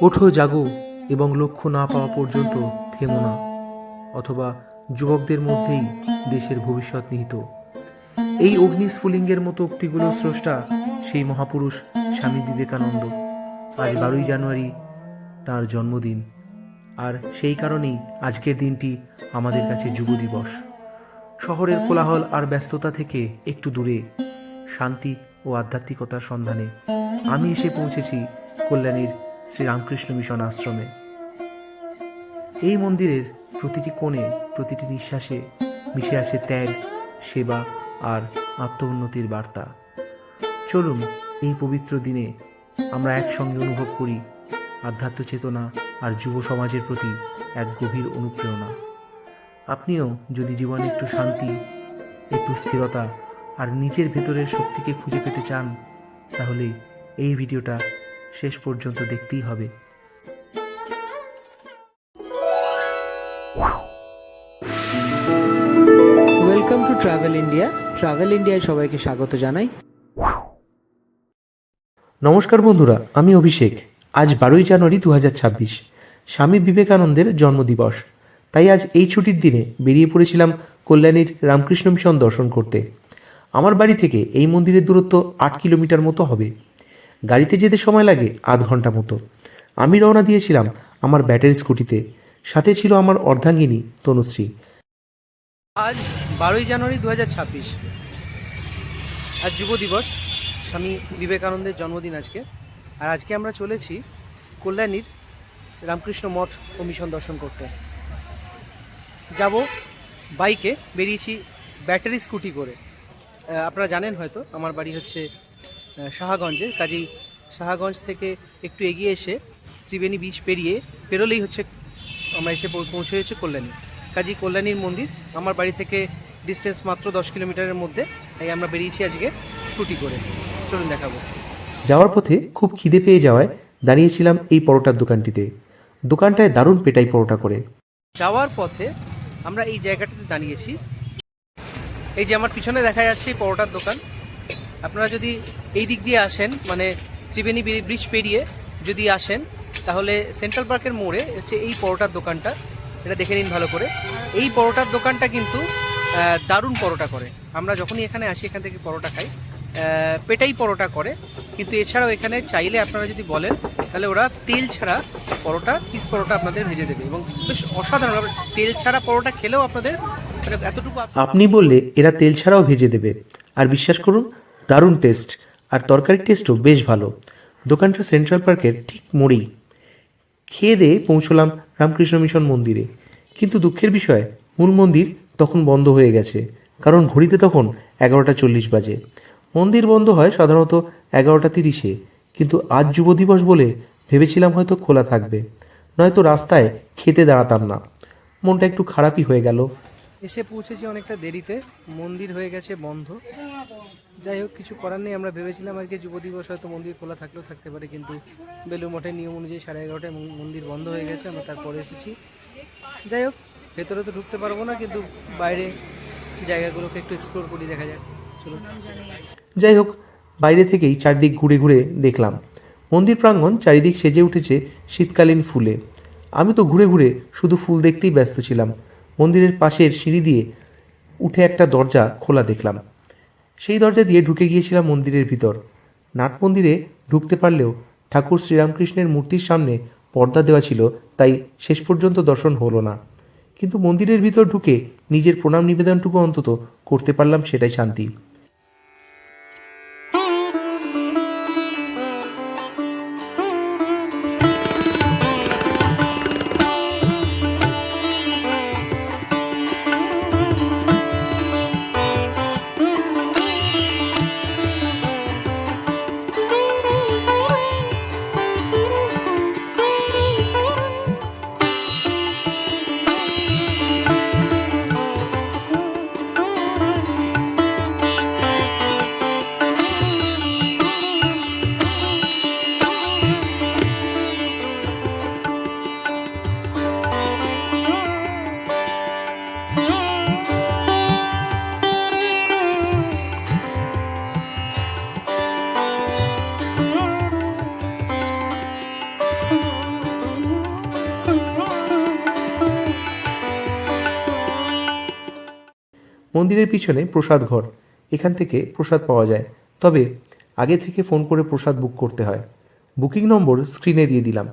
ওঠো জাগো এবং লক্ষ্য না পাওয়া পর্যন্ত থেমো না, অথবা যুবকদের মধ্যেই দেশের ভবিষ্যৎ নিহিত। এই অগ্নিস্ফুলিঙ্গের মতো উক্তিগুলোর স্রষ্টা সেই মহাপুরুষ স্বামী বিবেকানন্দ। আজ 12ই জানুয়ারি তার জন্মদিন, আর সেই কারণেই আজকের দিনটি আমাদের কাছে যুব দিবস। শহরের কোলাহল আর ব্যস্ততা থেকে একটু দূরে, শান্তি ও আধ্যাত্মিকতার সন্ধানে আমি এসে পৌঁছেছি কল্যাণীর শ্রীরামকৃষ্ণ মিশন আশ্রমে। এই মন্দিরের প্রতিটি কোণে, প্রতিটি নিঃশ্বাসে মিশে আছে ত্যাগ, সেবা আর আত্ম উন্নতির বার্তা। চলুন এই পবিত্র দিনে আমরা একসঙ্গে অনুভব করি আধ্যাত্ম চেতনা আর যুব সমাজের প্রতি এক গভীর অনুপ্রেরণা। আপনিও যদি জীবনে একটু শান্তি, একটু স্থিরতা আর নিজের ভেতরের শক্তিকে খুঁজে পেতে চান, তাহলে এই ভিডিওটা শেষ পর্যন্ত দেখতেই হবে। Welcome to travel India. Travel ইন্ডিয়ায় সবাইকে স্বাগত জানাই। নমস্কার বন্ধুরা, আমি অভিষেক। আজ 12ই জানুয়ারি 2026, স্বামী বিবেকানন্দের জন্মদিবস। তাই আজ এই ছুটির দিনে বেরিয়ে পড়েছিলাম কল্যাণীর রামকৃষ্ণ মিশন দর্শন করতে। আমার বাড়ি থেকে এই মন্দিরের দূরত্ব 8 কিলোমিটার মতো হবে। গাড়িতে যেতে সময় লাগে আধ ঘন্টা মতো। আমি রওনা দিয়েছিলাম আমার ব্যাটারি স্কুটিতে, সাথে ছিল আমার অর্ধাঙ্গিনী তনুশ্রী। আজ 12ই জানুয়ারি 2026, আজ যুব দিবস, স্বামী বিবেকানন্দের জন্মদিন আজকে। আর আজকে আমরা চলেছি কল্যাণীর রামকৃষ্ণ মঠ ও মিশন দর্শন করতে। যাব বাইকে, বেরিয়েছি ব্যাটারি স্কুটি করে। আপনারা জানেন হয়তো আমার বাড়ি হচ্ছে সাহাগঞ্জে, কাজেই সাহাগঞ্জ থেকে একটু এগিয়ে এসে ত্রিবেণী বীচ পেরোলেই হচ্ছে আমরা এসে পৌঁছে হচ্ছে কল্যাণী। কাজেই কল্যাণীর মন্দির আমার বাড়ি থেকে ডিস্টেন্স মাত্র 10 কিলোমিটারের মধ্যে। তাই আমরা বেরিয়েছি আজকে স্কুটি করে। চলুন দেখাবো। যাওয়ার পথে খুব খিদে পেয়ে যাওয়ায় দাঁড়িয়েছিলাম এই পরোটার দোকানটিতে। দোকানটায় দারুণ পেটাই পরোটা করে। যাওয়ার পথে আমরা এই জায়গাটাতে দাঁড়িয়েছি। এই যে আমার পিছনে দেখা যাচ্ছে এই পরোটার দোকান। আপনারা যদি এই দিক দিয়ে আসেন, মানে ত্রিবেণী ব্রিজ পেরিয়ে যদি আসেন, তাহলে সেন্ট্রাল পার্কের মোড়ে হচ্ছে এই পরোটার দোকানটা। এটা দেখে নিন ভালো করে। এই পরোটার দোকানটা কিন্তু দারুণ পরোটা করে। আমরা যখনই এখানে আসি এখান থেকে পরোটা খাই, পেটাই পরোটা করে। কিন্তু এছাড়াও এখানে চাইলে আপনারা যদি বলেন, তাহলে ওরা তেল ছাড়া পরোটা, পিস পরোটা আপনাদের ভেজে দেবে এবং বেশ অসাধারণ। তেল ছাড়া পরোটা খেলেও আপনাদের এতটুকু আপনি বললে এরা তেল ছাড়াও ভেজে দেবে, আর বিশ্বাস করুন দারুণ টেস্ট, আর তরকারির টেস্টও বেশ ভালো। দোকানটা সেন্ট্রাল পার্কের ঠিক মোড়েই। খেয়ে দিয়ে পৌঁছলাম রামকৃষ্ণ মিশন মন্দিরে। কিন্তু দুঃখের বিষয়, মূল মন্দির তখন বন্ধ হয়ে গেছে, কারণ ঘড়িতে তখন 11টা 40 বাজে। মন্দির বন্ধ হয় সাধারণত 11টা 30-এ, কিন্তু আজ যুব দিবস বলে ভেবেছিলাম হয়তো খোলা থাকবে, নয়তো রাস্তায় খেতে দাঁড়াতাম না। মনটা একটু খারাপই হয়ে গেল। এসে পৌঁছেছি অনেকটা দেরিতে, মন্দির হয়ে গেছে বন্ধ। যাই হোক, কিছু করার নেই। আমরা ভেবেছিলাম আজকে যুব দিবস, হয়তো মন্দির খোলা থাকলেও থাকতে পারে, কিন্তু বেলুড় মঠের নিয়ম অনুযায়ী 11:30টায় মন্দির বন্ধ হয়ে গেছে। আমরা তারপরে এসেছি। যাই হোক, ভেতরে তো ঢুকতে পারবো না, কিন্তু বাইরে জায়গাগুলোকে একটু এক্সপ্লোর করি, দেখা যাক। চলুন। যাই হোক, বাইরে থেকেই চারদিক ঘুরে ঘুরে দেখলাম মন্দির প্রাঙ্গণ চারিদিক সেজে উঠেছে শীতকালীন ফুলে। আমি তো ঘুরে ঘুরে শুধু ফুল দেখতেই ব্যস্ত ছিলাম। মন্দিরের পাশের সিঁড়ি দিয়ে উঠে একটা দরজা খোলা দেখলাম। সেই দরজা দিয়ে ঢুকে গিয়েছিলাম মন্দিরের ভিতর। নাট মন্দিরে ঢুকতে পারলেও ঠাকুর শ্রীরামকৃষ্ণের মূর্তির সামনে পর্দা দেওয়া ছিল, তাই শেষ পর্যন্ত দর্শন হলো না। কিন্তু মন্দিরের ভিতর ঢুকে নিজের প্রণাম নিবেদনটুকু অন্তত করতে পারলাম, সেটাই শান্তি। মন্দিরের পিছনে প্রসাদ ঘর, এখান থেকে প্রসাদ পাওয়া যায়, তবে আগে থেকে ফোন করে প্রসাদ বুক করতে হয়। বুকিং নম্বর স্ক্রিনে দিয়ে দিলাম।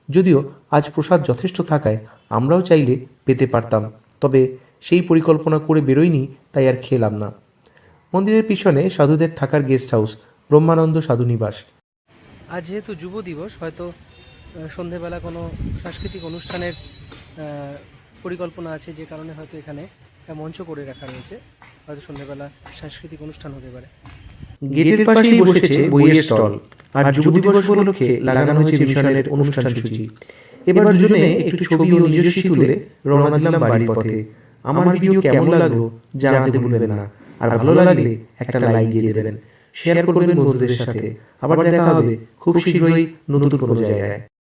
যদিও আজ প্রসাদ যথেষ্ট থাকায় আমরাও চাইলে পেতে পারতাম, তবে সেই পরিকল্পনা করে বেরোয়নি, তাই আর খেলাম না। মন্দিরের পিছনে সাধুদের থাকার গেস্ট হাউস, ব্রহ্মানন্দ সাধু নিবাস। আজ যেহেতু যুব দিবস, হয়তো সন্ধেবেলা কোনো সাংস্কৃতিক অনুষ্ঠানের পরিকল্পনা আছে, যে কারণে হয়তো এখানে মঞ্চ করে রাখা রয়েছে। হয়তো সন্ধেবেলা সাংস্কৃতিক অনুষ্ঠান হতে পারে। গেটের পাশেই বসেছে বইয়ের স্টল, আর যুব দিবস উপলক্ষে লাগানো হয়েছে মিশনের অনুষ্ঠান সূচি। এবার দুজনে একটু ছবি ও নিজস্বী তুলে রওনা দিলাম বাড়ির পথে। আমার ভিডিও কেমন লাগলো জানাতে ভুলবেন না, আর ভালো লাগলে একটা লাইক দিয়ে দেবেন, শেয়ার করবেন বন্ধুদের সাথে। আবার দেখা হবে খুব শীঘ্রই নতুন কোনো জায়গায়।